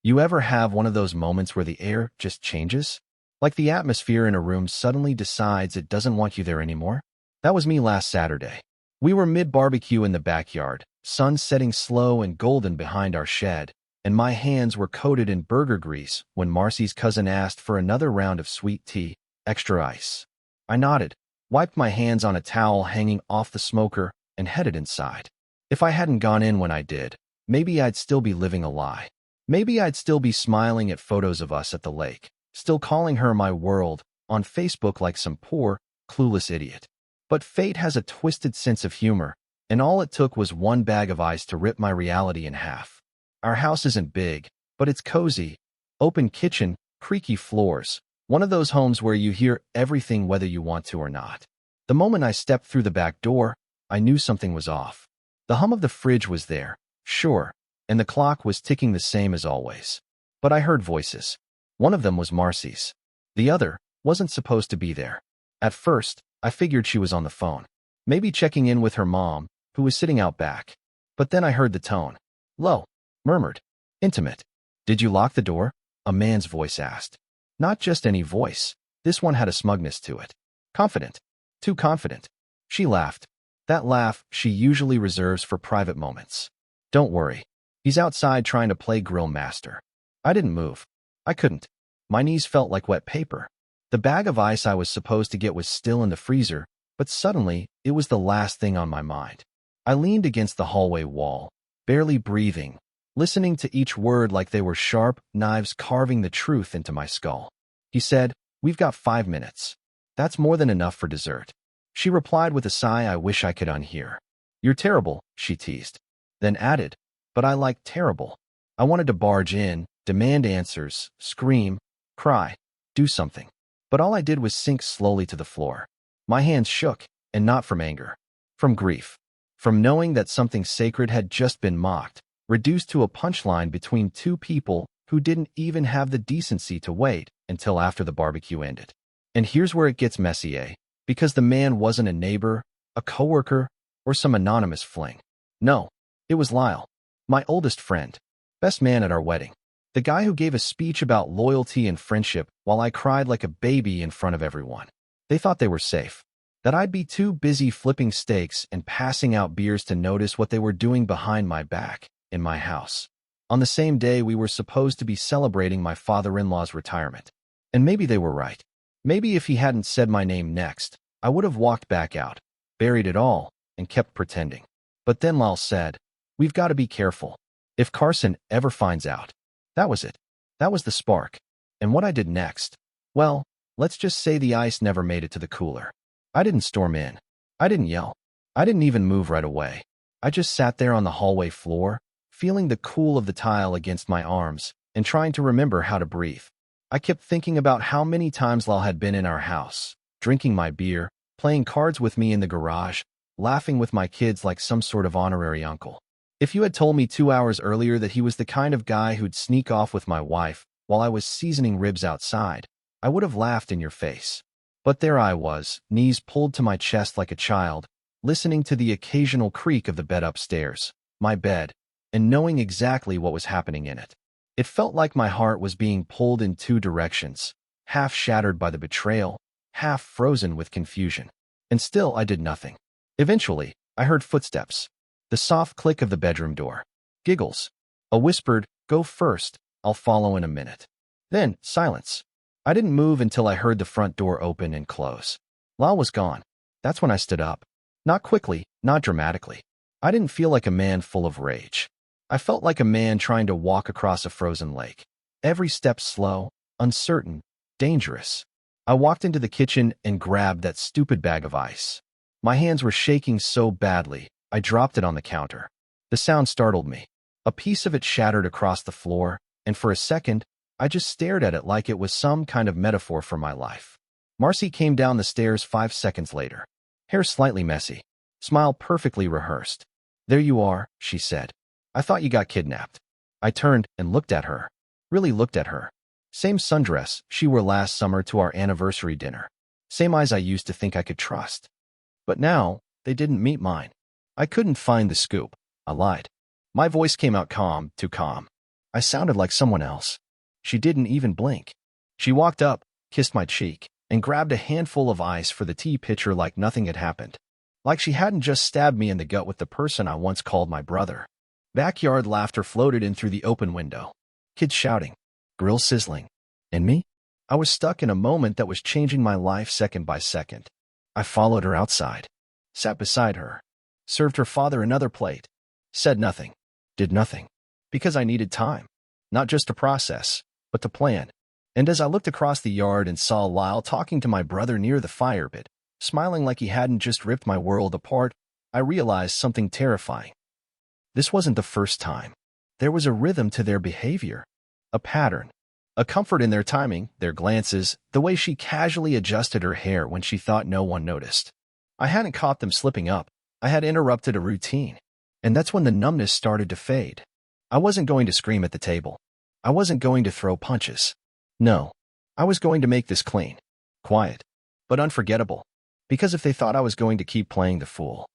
You ever have one of those moments where the air just changes? Like the atmosphere in a room suddenly decides it doesn't want you there anymore? That was me last Saturday. We were mid-barbecue in the backyard, sun setting slow and golden behind our shed, and my hands were coated in burger grease when Marcy's cousin asked for another round of sweet tea, extra ice. I nodded, wiped my hands on a towel hanging off the smoker, and headed inside. If I hadn't gone in when I did, maybe I'd still be living a lie. Maybe I'd still be smiling at photos of us at the lake, still calling her my world on Facebook like some poor, clueless idiot. But fate has a twisted sense of humor, and all it took was one bag of ice to rip my reality in half. Our house isn't big, but it's cozy. Open kitchen, creaky floors, one of those homes where you hear everything whether you want to or not. The moment I stepped through the back door, I knew something was off. The hum of the fridge was there, sure, and the clock was ticking the same as always. But I heard voices. One of them was Marcy's. The other wasn't supposed to be there. At first, I figured she was on the phone, maybe checking in with her mom, who was sitting out back. But then I heard the tone. Low, murmured, intimate. Did you lock the door? A man's voice asked. Not just any voice. This one had a smugness to it. Confident. Too confident. She laughed. That laugh she usually reserves for private moments. Don't worry. He's outside trying to play grill master. I didn't move. I couldn't. My knees felt like wet paper. The bag of ice I was supposed to get was still in the freezer, but suddenly it was the last thing on my mind. I leaned against the hallway wall, barely breathing, listening to each word like they were sharp knives carving the truth into my skull. He said, "We've got 5 minutes. That's more than enough for dessert." She replied with a sigh I wish I could unhear. "You're terrible," she teased. Then added, "But I like terrible." I wanted to barge in, demand answers, scream, cry, do something. But all I did was sink slowly to the floor. My hands shook, and not from anger. From grief. From knowing that something sacred had just been mocked, reduced to a punchline between two people who didn't even have the decency to wait until after the barbecue ended. And here's where it gets messy, because the man wasn't a neighbor, a coworker, or some anonymous fling. No, it was Lyle, my oldest friend, best man at our wedding. The guy who gave a speech about loyalty and friendship while I cried like a baby in front of everyone. They thought they were safe, that I'd be too busy flipping steaks and passing out beers to notice what they were doing behind my back, in my house. On the same day we were supposed to be celebrating my father-in-law's retirement. And maybe they were right. Maybe if he hadn't said my name next, I would have walked back out, buried it all, and kept pretending. But then Lyle said, "We've got to be careful. If Carson ever finds out." That was it. That was the spark. And what I did next? Well, let's just say the ice never made it to the cooler. I didn't storm in. I didn't yell. I didn't even move right away. I just sat there on the hallway floor, feeling the cool of the tile against my arms, and trying to remember how to breathe. I kept thinking about how many times Lyle had been in our house, drinking my beer, playing cards with me in the garage, laughing with my kids like some sort of honorary uncle. If you had told me 2 hours earlier that he was the kind of guy who'd sneak off with my wife while I was seasoning ribs outside, I would have laughed in your face. But there I was, knees pulled to my chest like a child, listening to the occasional creak of the bed upstairs, my bed, and knowing exactly what was happening in it. It felt like my heart was being pulled in 2 directions, half shattered by the betrayal, half frozen with confusion. And still I did nothing. Eventually, I heard footsteps. The soft click of the bedroom door. Giggles. A whispered, "Go first, I'll follow in a minute." Then, silence. I didn't move until I heard the front door open and close. Lyle was gone. That's when I stood up. Not quickly, not dramatically. I didn't feel like a man full of rage. I felt like a man trying to walk across a frozen lake. Every step slow, uncertain, dangerous. I walked into the kitchen and grabbed that stupid bag of ice. My hands were shaking so badly, I dropped it on the counter. The sound startled me. A piece of it shattered across the floor, and for a second, I just stared at it like it was some kind of metaphor for my life. Marcy came down the stairs 5 seconds later. Hair slightly messy. Smile perfectly rehearsed. "There you are," she said. "I thought you got kidnapped." I turned and looked at her. Really looked at her. Same sundress she wore last summer to our anniversary dinner. Same eyes I used to think I could trust. But now, they didn't meet mine. I couldn't find the scoop. I lied. My voice came out calm, too calm. I sounded like someone else. She didn't even blink. She walked up, kissed my cheek, and grabbed a handful of ice for the tea pitcher like nothing had happened. Like she hadn't just stabbed me in the gut with the person I once called my brother. Backyard laughter floated in through the open window. Kids shouting, grill sizzling. And me? I was stuck in a moment that was changing my life second by second. I followed her outside, sat beside her, served her father another plate, said nothing, did nothing, because I needed time, not just to process, but to plan. And as I looked across the yard and saw Lyle talking to my brother near the fire pit, smiling like he hadn't just ripped my world apart, I realized something terrifying. This wasn't the first time. There was a rhythm to their behavior, a pattern, a comfort in their timing, their glances, the way she casually adjusted her hair when she thought no one noticed. I hadn't caught them slipping up. I had interrupted a routine. And that's when the numbness started to fade. I wasn't going to scream at the table. I wasn't going to throw punches. No, I was going to make this clean, quiet, but unforgettable. Because if they thought I was going to keep playing the fool,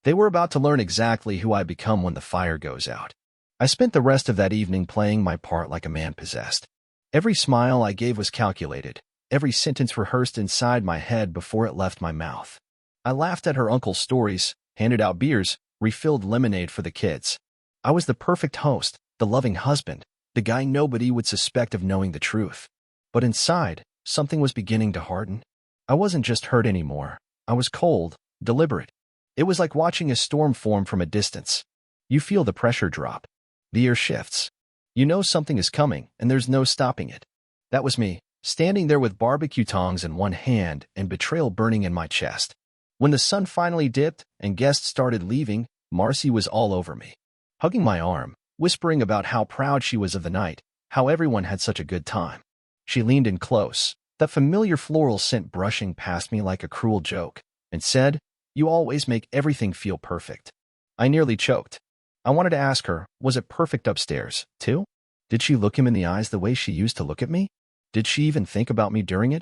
they were about to learn exactly who I become when the fire goes out. I spent the rest of that evening playing my part like a man possessed. Every smile I gave was calculated, every sentence rehearsed inside my head before it left my mouth. I laughed at her uncle's stories, handed out beers, refilled lemonade for the kids. I was the perfect host, the loving husband, the guy nobody would suspect of knowing the truth. But inside, something was beginning to harden. I wasn't just hurt anymore. I was cold, deliberate. It was like watching a storm form from a distance. You feel the pressure drop. The air shifts. You know something is coming, and there's no stopping it. That was me, standing there with barbecue tongs in one hand and betrayal burning in my chest. When the sun finally dipped and guests started leaving, Marcy was all over me, hugging my arm, whispering about how proud she was of the night, how everyone had such a good time. She leaned in close, that familiar floral scent brushing past me like a cruel joke, and said, "You always make everything feel perfect." I nearly choked. I wanted to ask her, was it perfect upstairs, too? Did she look him in the eyes the way she used to look at me? Did she even think about me during it?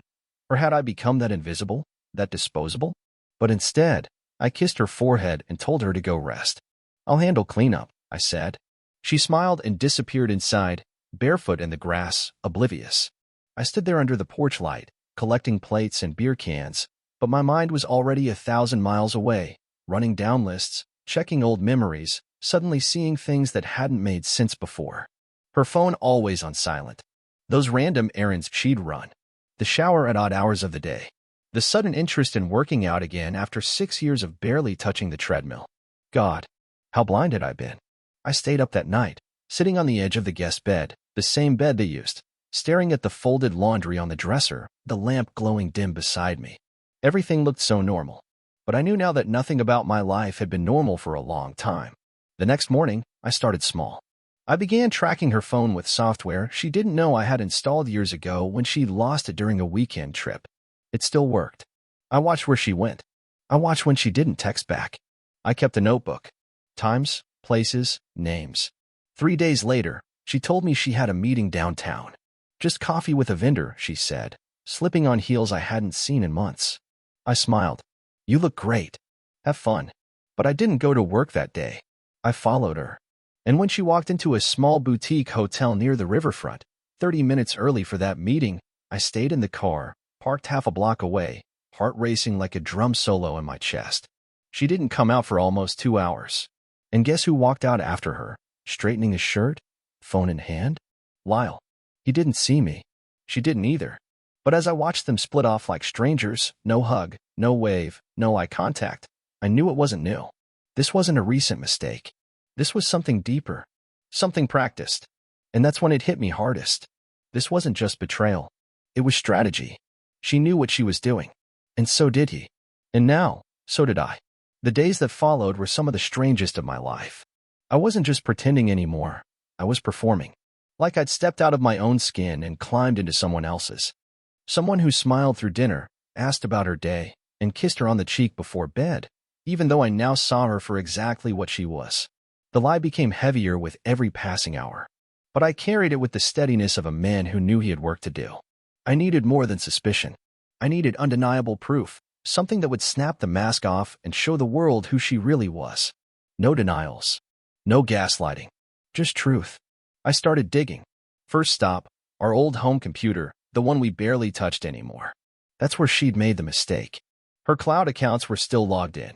Or had I become that invisible, that disposable? But instead, I kissed her forehead and told her to go rest. "I'll handle cleanup," I said. She smiled and disappeared inside, barefoot in the grass, oblivious. I stood there under the porch light, collecting plates and beer cans, but my mind was already 1,000 miles away, running down lists, checking old memories, suddenly seeing things that hadn't made sense before. Her phone always on silent. Those random errands she'd run. The shower at odd hours of the day. The sudden interest in working out again after 6 years of barely touching the treadmill. God, how blind had I been? I stayed up that night, sitting on the edge of the guest bed, the same bed they used, staring at the folded laundry on the dresser, the lamp glowing dim beside me. Everything looked so normal. But I knew now that nothing about my life had been normal for a long time. The next morning, I started small. I began tracking her phone with software she didn't know I had installed years ago when she lost it during a weekend trip. It still worked. I watched where she went. I watched when she didn't text back. I kept a notebook. Times, places, names. 3 days later, she told me she had a meeting downtown. Just coffee with a vendor, she said, slipping on heels I hadn't seen in months. I smiled. "You look great. Have fun." But I didn't go to work that day. I followed her. And when she walked into a small boutique hotel near the riverfront, 30 minutes early for that meeting, I stayed in the car, parked half a block away, heart racing like a drum solo in my chest. She didn't come out for almost 2 hours. And guess who walked out after her, straightening his shirt, phone in hand? Lyle. He didn't see me. She didn't either. But as I watched them split off like strangers, no hug, no wave, no eye contact, I knew it wasn't new. This wasn't a recent mistake. This was something deeper, something practiced. And that's when it hit me hardest. This wasn't just betrayal. It was strategy. She knew what she was doing. And so did he. And now, so did I. The days that followed were some of the strangest of my life. I wasn't just pretending anymore. I was performing. Like I'd stepped out of my own skin and climbed into someone else's. Someone who smiled through dinner, asked about her day, and kissed her on the cheek before bed, even though I now saw her for exactly what she was. The lie became heavier with every passing hour. But I carried it with the steadiness of a man who knew he had work to do. I needed more than suspicion. I needed undeniable proof, something that would snap the mask off and show the world who she really was. No denials. No gaslighting. Just truth. I started digging. First stop, our old home computer, the one we barely touched anymore. That's where she'd made the mistake. Her cloud accounts were still logged in.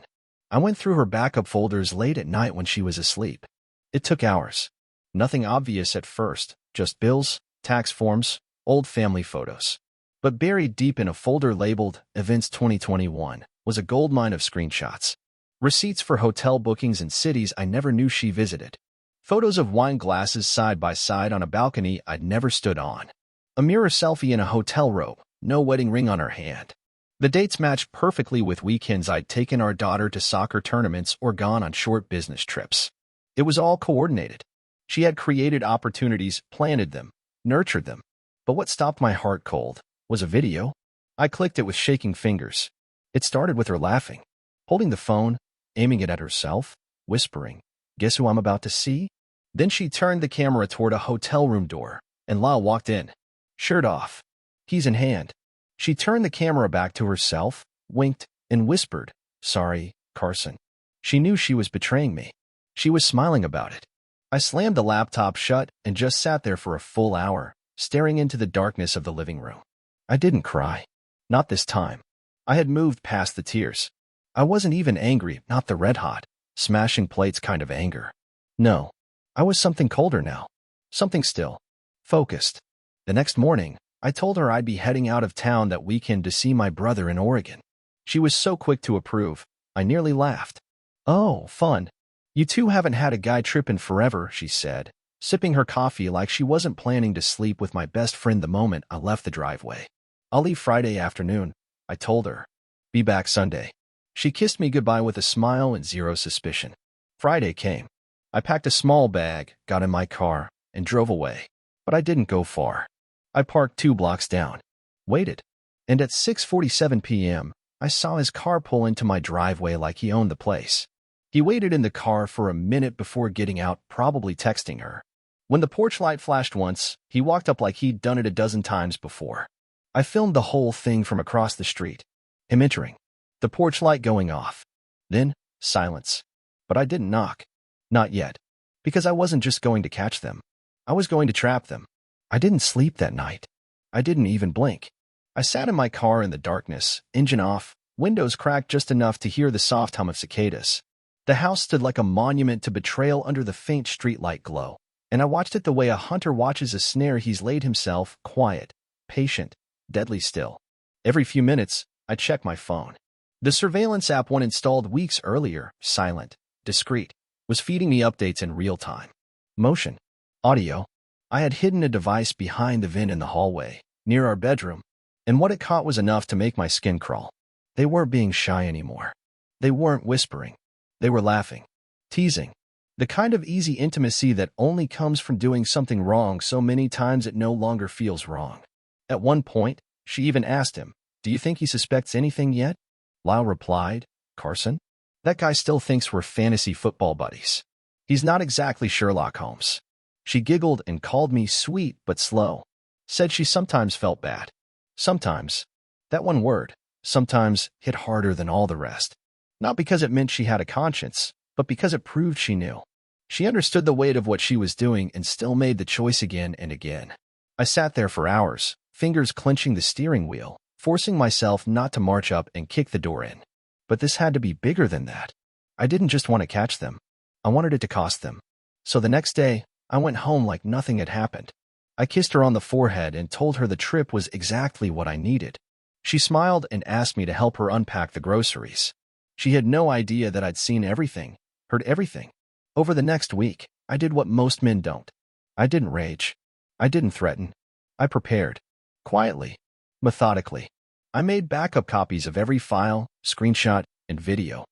I went through her backup folders late at night when she was asleep. It took hours. Nothing obvious at first, just bills, tax forms, old family photos. But buried deep in a folder labeled Events 2021 was a goldmine of screenshots. Receipts for hotel bookings in cities I never knew she visited. Photos of wine glasses side by side on a balcony I'd never stood on. A mirror selfie in a hotel robe, no wedding ring on her hand. The dates matched perfectly with weekends I'd taken our daughter to soccer tournaments or gone on short business trips. It was all coordinated. She had created opportunities, planted them, nurtured them. But what stopped my heart cold was a video. I clicked it with shaking fingers. It started with her laughing, holding the phone, aiming it at herself, whispering, "Guess who I'm about to see?" Then she turned the camera toward a hotel room door, and Lyle walked in, shirt off, keys in hand. She turned the camera back to herself, winked, and whispered, "Sorry, Carson." She knew she was betraying me. She was smiling about it. I slammed the laptop shut and just sat there for a full hour, staring into the darkness of the living room. I didn't cry. Not this time. I had moved past the tears. I wasn't even angry, not the red-hot, smashing plates kind of anger. No. I was something colder now. Something still. Focused. The next morning, I told her I'd be heading out of town that weekend to see my brother in Oregon. She was so quick to approve, I nearly laughed. "Oh, fun. You two haven't had a guy trip in forever," she said, sipping her coffee like she wasn't planning to sleep with my best friend the moment I left the driveway. "I'll leave Friday afternoon," I told her. "Be back Sunday." She kissed me goodbye with a smile and zero suspicion. Friday came. I packed a small bag, got in my car, and drove away. But I didn't go far. I parked 2 blocks down, waited, and at 6:47 p.m., I saw his car pull into my driveway like he owned the place. He waited in the car for a minute before getting out, probably texting her. When the porch light flashed once, he walked up like he'd done it a dozen times before. I filmed the whole thing from across the street. Him entering, the porch light going off. Then, silence. But I didn't knock. Not yet. Because I wasn't just going to catch them. I was going to trap them. I didn't sleep that night. I didn't even blink. I sat in my car in the darkness, engine off, windows cracked just enough to hear the soft hum of cicadas. The house stood like a monument to betrayal under the faint streetlight glow, and I watched it the way a hunter watches a snare he's laid himself, quiet, patient, deadly still. Every few minutes, I checked my phone. The surveillance app one installed weeks earlier, silent, discreet, was feeding me updates in real time. Motion. Audio. I had hidden a device behind the vent in the hallway, near our bedroom, and what it caught was enough to make my skin crawl. They weren't being shy anymore. They weren't whispering. They were laughing, teasing. The kind of easy intimacy that only comes from doing something wrong so many times it no longer feels wrong. At one point, she even asked him, "Do you think he suspects anything yet?" Lyle replied, "Carson? That guy still thinks we're fantasy football buddies. He's not exactly Sherlock Holmes." She giggled and called me sweet but slow. Said she sometimes felt bad. Sometimes. That one word, sometimes, hit harder than all the rest. Not because it meant she had a conscience, but because it proved she knew. She understood the weight of what she was doing and still made the choice again and again. I sat there for hours, fingers clenching the steering wheel, forcing myself not to march up and kick the door in. But this had to be bigger than that. I didn't just want to catch them. I wanted it to cost them. So the next day, I went home like nothing had happened. I kissed her on the forehead and told her the trip was exactly what I needed. She smiled and asked me to help her unpack the groceries. She had no idea that I'd seen everything, heard everything. Over the next week, I did what most men don't. I didn't rage. I didn't threaten. I prepared. Quietly. Methodically. I made backup copies of every file, screenshot, and video.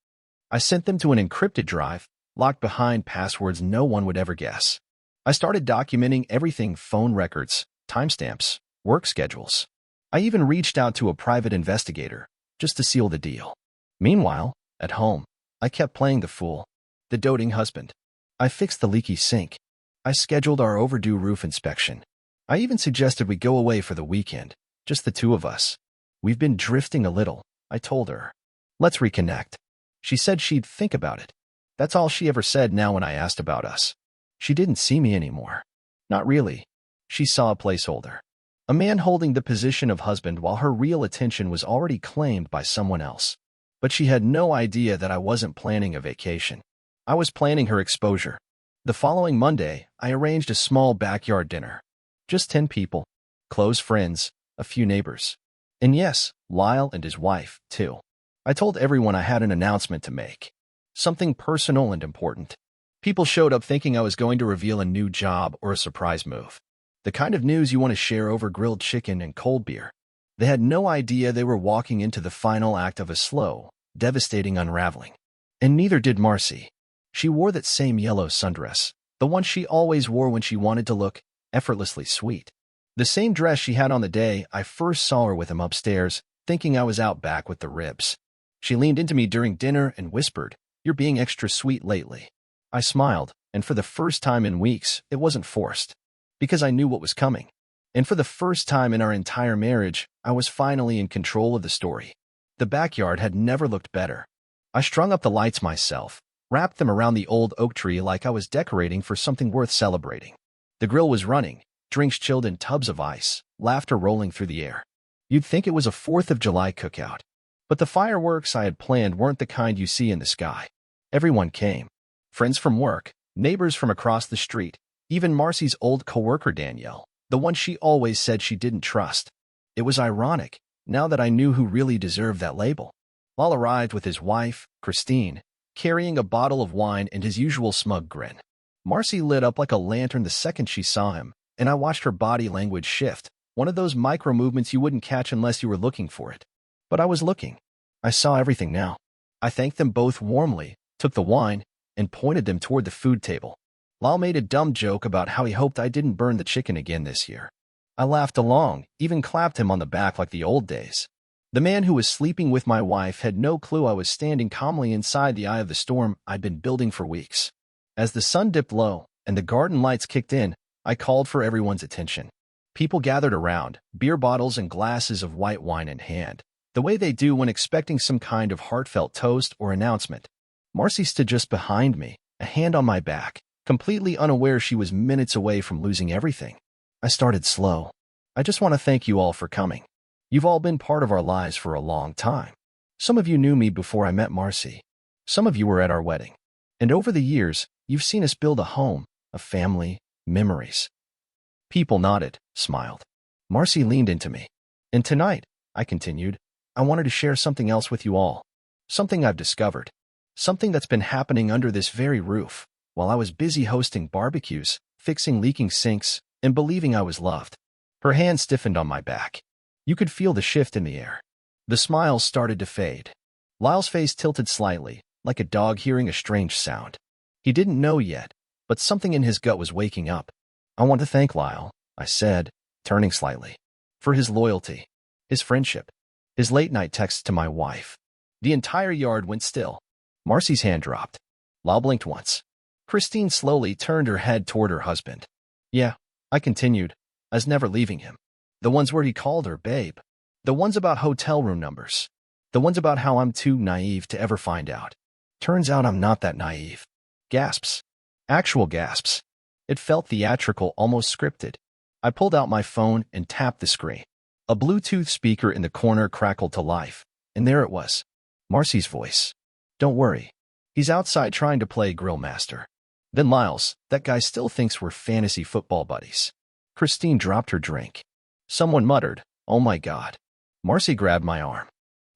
I sent them to an encrypted drive, locked behind passwords no one would ever guess. I started documenting everything: phone records, timestamps, work schedules. I even reached out to a private investigator, just to seal the deal. Meanwhile, at home, I kept playing the fool, the doting husband. I fixed the leaky sink. I scheduled our overdue roof inspection. I even suggested we go away for the weekend, just the two of us. "We've been drifting a little," I told her. "Let's reconnect." She said she'd think about it. That's all she ever said now when I asked about us. She didn't see me anymore. Not really. She saw a placeholder. A man holding the position of husband while her real attention was already claimed by someone else. But she had no idea that I wasn't planning a vacation. I was planning her exposure. The following Monday, I arranged a small backyard dinner. Just 10 people. Close friends, a few neighbors. And yes, Lyle and his wife, too. I told everyone I had an announcement to make. Something personal and important. People showed up thinking I was going to reveal a new job or a surprise move. The kind of news you want to share over grilled chicken and cold beer. They had no idea they were walking into the final act of a slow, devastating unraveling. And neither did Marcy. She wore that same yellow sundress, the one she always wore when she wanted to look effortlessly sweet. The same dress she had on the day I first saw her with him upstairs, thinking I was out back with the ribs. She leaned into me during dinner and whispered, "You're being extra sweet lately." I smiled, and for the first time in weeks, it wasn't forced. Because I knew what was coming. And for the first time in our entire marriage, I was finally in control of the story. The backyard had never looked better. I strung up the lights myself, wrapped them around the old oak tree like I was decorating for something worth celebrating. The grill was running, drinks chilled in tubs of ice, laughter rolling through the air. You'd think it was a 4th of July cookout. But the fireworks I had planned weren't the kind you see in the sky. Everyone came. Friends from work, neighbors from across the street, even Marcy's old coworker Danielle, the one she always said she didn't trust. It was ironic, now that I knew who really deserved that label. Lal arrived with his wife, Christine, carrying a bottle of wine and his usual smug grin. Marcy lit up like a lantern the second she saw him, and I watched her body language shift, one of those micro movements you wouldn't catch unless you were looking for it. But I was looking. I saw everything now. I thanked them both warmly, took the wine, and pointed them toward the food table. Lal made a dumb joke about how he hoped I didn't burn the chicken again this year. I laughed along, even clapped him on the back like the old days. The man who was sleeping with my wife had no clue I was standing calmly inside the eye of the storm I'd been building for weeks. As the sun dipped low and the garden lights kicked in, I called for everyone's attention. People gathered around, beer bottles and glasses of white wine in hand, the way they do when expecting some kind of heartfelt toast or announcement. Marcy stood just behind me, a hand on my back, completely unaware she was minutes away from losing everything. I started slow. "I just want to thank you all for coming. You've all been part of our lives for a long time. Some of you knew me before I met Marcy. Some of you were at our wedding. And over the years, you've seen us build a home, a family, memories." People nodded, smiled. Marcy leaned into me. "And tonight," I continued, "I wanted to share something else with you all. Something I've discovered. Something that's been happening under this very roof, while I was busy hosting barbecues, fixing leaking sinks, and believing I was loved." Her hand stiffened on my back. You could feel the shift in the air. The smiles started to fade. Lyle's face tilted slightly, like a dog hearing a strange sound. He didn't know yet, but something in his gut was waking up. "I want to thank Lyle," I said, turning slightly, "for his loyalty, his friendship, his late-night texts to my wife." The entire yard went still. Marcy's hand dropped. Lyle blinked once. Christine slowly turned her head toward her husband. "Yeah," I continued, "I was never leaving him. The ones where he called her babe. The ones about hotel room numbers. The ones about how I'm too naive to ever find out. Turns out I'm not that naive." Gasps. Actual gasps. It felt theatrical, almost scripted. I pulled out my phone and tapped the screen. A Bluetooth speaker in the corner crackled to life, and there it was. Marcy's voice. "Don't worry. He's outside trying to play grill master." Then Lyle's, "That guy still thinks we're fantasy football buddies." Christine dropped her drink. Someone muttered, "Oh my God." Marcy grabbed my arm.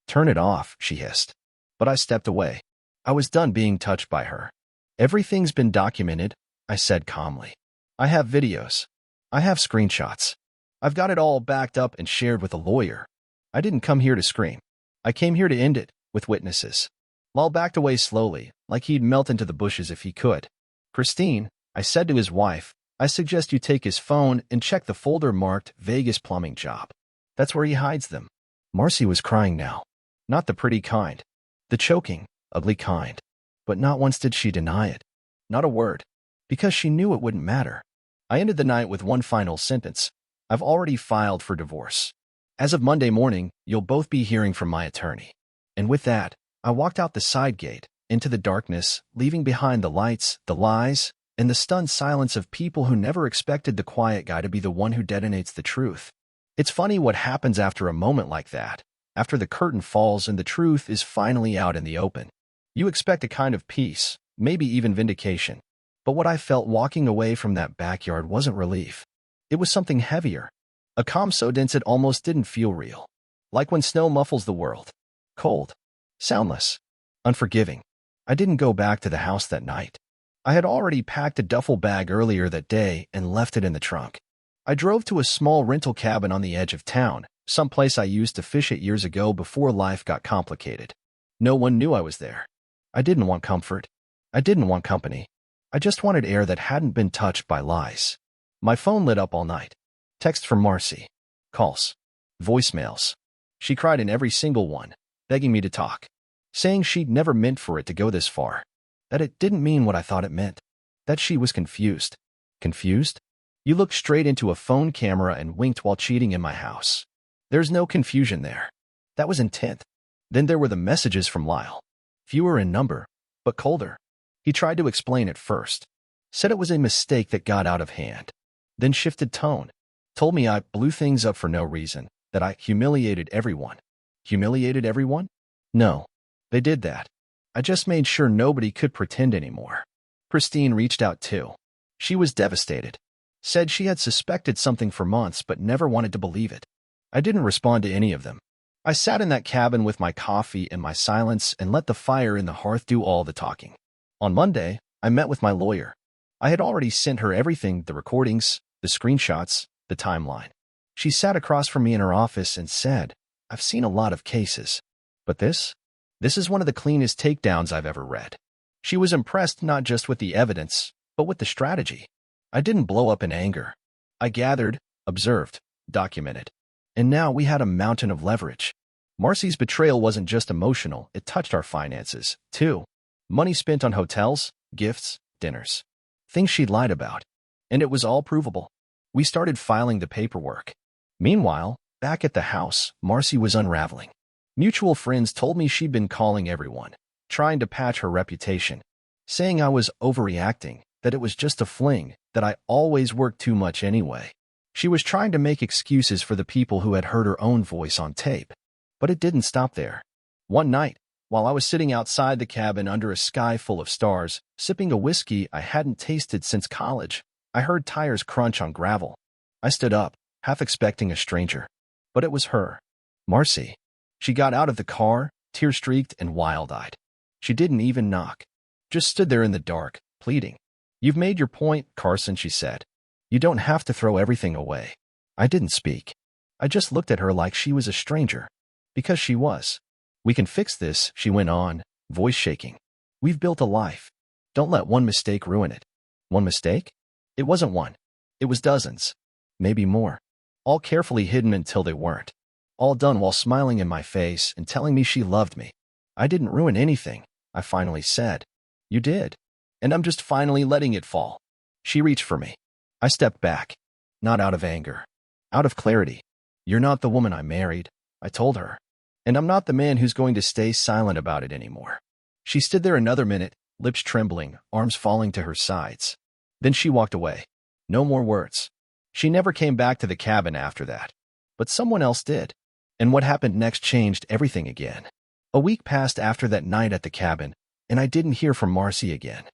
"Turn it off," she hissed. But I stepped away. I was done being touched by her. "Everything's been documented," I said calmly. "I have videos. I have screenshots. I've got it all backed up and shared with a lawyer. I didn't come here to scream. I came here to end it, with witnesses." Lal backed away slowly, like he'd melt into the bushes if he could. "Christine," I said to his wife, "I suggest you take his phone and check the folder marked Vegas plumbing job. That's where he hides them." Marcy was crying now. Not the pretty kind. The choking, ugly kind. But not once did she deny it. Not a word. Because she knew it wouldn't matter. I ended the night with one final sentence. "I've already filed for divorce. As of Monday morning, you'll both be hearing from my attorney." And with that, I walked out the side gate, into the darkness, leaving behind the lights, the lies, and the stunned silence of people who never expected the quiet guy to be the one who detonates the truth. It's funny what happens after a moment like that, after the curtain falls and the truth is finally out in the open. You expect a kind of peace, maybe even vindication. But what I felt walking away from that backyard wasn't relief. It was something heavier. A calm so dense it almost didn't feel real. Like when snow muffles the world. Cold. Soundless. Unforgiving. I didn't go back to the house that night. I had already packed a duffel bag earlier that day and left it in the trunk. I drove to a small rental cabin on the edge of town, someplace I used to fish at years ago before life got complicated. No one knew I was there. I didn't want comfort. I didn't want company. I just wanted air that hadn't been touched by lies. My phone lit up all night. Texts from Marcy. Calls. Voicemails. She cried in every single one, begging me to talk. Saying she'd never meant for it to go this far. That it didn't mean what I thought it meant. That she was confused. Confused? You looked straight into a phone camera and winked while cheating in my house. There's no confusion there. That was intent. Then there were the messages from Lyle. Fewer in number, but colder. He tried to explain at first. Said it was a mistake that got out of hand. Then shifted tone. Told me I blew things up for no reason. That I humiliated everyone. Humiliated everyone? No. They did that. I just made sure nobody could pretend anymore. Christine reached out too. She was devastated. Said she had suspected something for months but never wanted to believe it. I didn't respond to any of them. I sat in that cabin with my coffee and my silence and let the fire in the hearth do all the talking. On Monday, I met with my lawyer. I had already sent her everything, the recordings, the screenshots, the timeline. She sat across from me in her office and said, I've seen a lot of cases, but this is one of the cleanest takedowns I've ever read. She was impressed not just with the evidence, but with the strategy. I didn't blow up in anger. I gathered, observed, documented. And now we had a mountain of leverage. Marcy's betrayal wasn't just emotional, it touched our finances, too. Money spent on hotels, gifts, dinners. Things she'd lied about. And it was all provable. We started filing the paperwork. Meanwhile, back at the house, Marcy was unraveling. Mutual friends told me she'd been calling everyone, trying to patch her reputation, saying I was overreacting, that it was just a fling, that I always worked too much anyway. She was trying to make excuses for the people who had heard her own voice on tape. But it didn't stop there. One night, while I was sitting outside the cabin under a sky full of stars, sipping a whiskey I hadn't tasted since college, I heard tires crunch on gravel. I stood up, half expecting a stranger. But it was her. Marcy. She got out of the car, tear-streaked and wild-eyed. She didn't even knock. Just stood there in the dark, pleading. You've made your point, Carson, she said. You don't have to throw everything away. I didn't speak. I just looked at her like she was a stranger. Because she was. We can fix this, she went on, voice shaking. We've built a life. Don't let one mistake ruin it. One mistake? It wasn't one. It was dozens. Maybe more. All carefully hidden until they weren't. All done while smiling in my face and telling me she loved me. I didn't ruin anything, I finally said. You did. And I'm just finally letting it fall. She reached for me. I stepped back. Not out of anger. Out of clarity. You're not the woman I married, I told her. And I'm not the man who's going to stay silent about it anymore. She stood there another minute, lips trembling, arms falling to her sides. Then she walked away. No more words. She never came back to the cabin after that. But someone else did. And what happened next changed everything again. A week passed after that night at the cabin, and I didn't hear from Marcy again.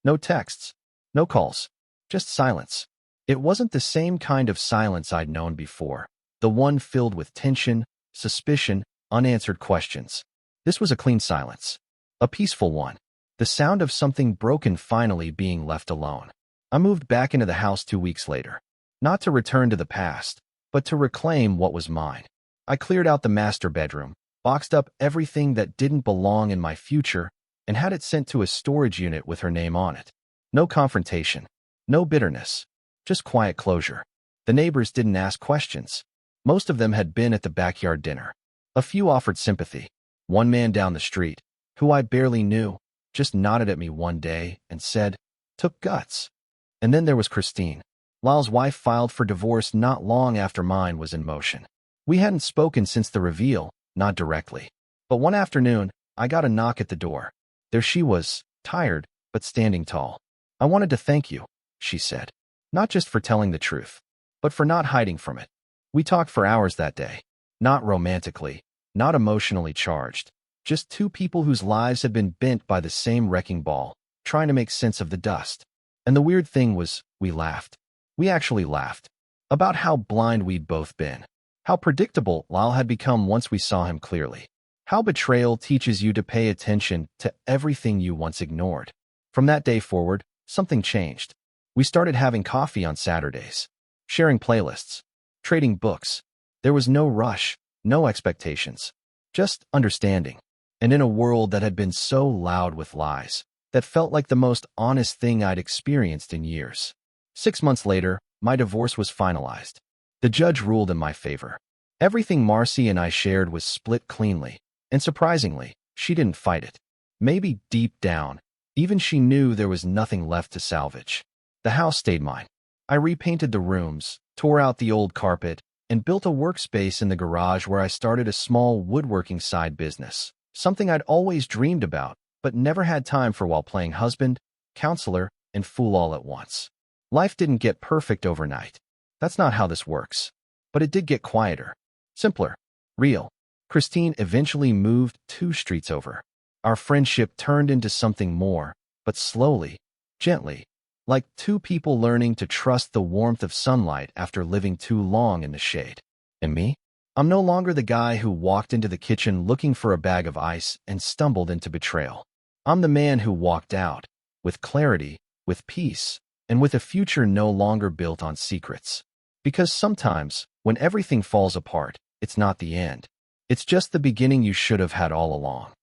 No texts. No calls. Just silence. It wasn't the same kind of silence I'd known before. The one filled with tension, suspicion, unanswered questions. This was a clean silence. A peaceful one. The sound of something broken finally being left alone. I moved back into the house 2 weeks later. Not to return to the past, but to reclaim what was mine. I cleared out the master bedroom, boxed up everything that didn't belong in my future, and had it sent to a storage unit with her name on it. No confrontation. No bitterness. Just quiet closure. The neighbors didn't ask questions. Most of them had been at the backyard dinner. A few offered sympathy. One man down the street, who I barely knew, just nodded at me one day and said, "Took guts." And then there was Christine. Lyle's wife filed for divorce not long after mine was in motion. We hadn't spoken since the reveal, not directly. But one afternoon, I got a knock at the door. There she was, tired, but standing tall. I wanted to thank you, she said. Not just for telling the truth, but for not hiding from it. We talked for hours that day. Not romantically, not emotionally charged. Just two people whose lives had been bent by the same wrecking ball, trying to make sense of the dust. And the weird thing was, we laughed. We actually laughed. About how blind we'd both been. How predictable Lyle had become once we saw him clearly. How betrayal teaches you to pay attention to everything you once ignored. From that day forward, something changed. We started having coffee on Saturdays, sharing playlists, trading books. There was no rush, no expectations, just understanding. And in a world that had been so loud with lies, that felt like the most honest thing I'd experienced in years. 6 months later, my divorce was finalized. The judge ruled in my favor. Everything Marcy and I shared was split cleanly, and surprisingly, she didn't fight it. Maybe deep down, even she knew there was nothing left to salvage. The house stayed mine. I repainted the rooms, tore out the old carpet, and built a workspace in the garage where I started a small woodworking side business, something I'd always dreamed about, but never had time for while playing husband, counselor, and fool all at once. Life didn't get perfect overnight. That's not how this works. But it did get quieter, simpler, real. Christine eventually moved 2 streets over. Our friendship turned into something more, but slowly, gently, like two people learning to trust the warmth of sunlight after living too long in the shade. And me? I'm no longer the guy who walked into the kitchen looking for a bag of ice and stumbled into betrayal. I'm the man who walked out, with clarity, with peace, and with a future no longer built on secrets. Because sometimes, when everything falls apart, it's not the end. It's just the beginning you should have had all along.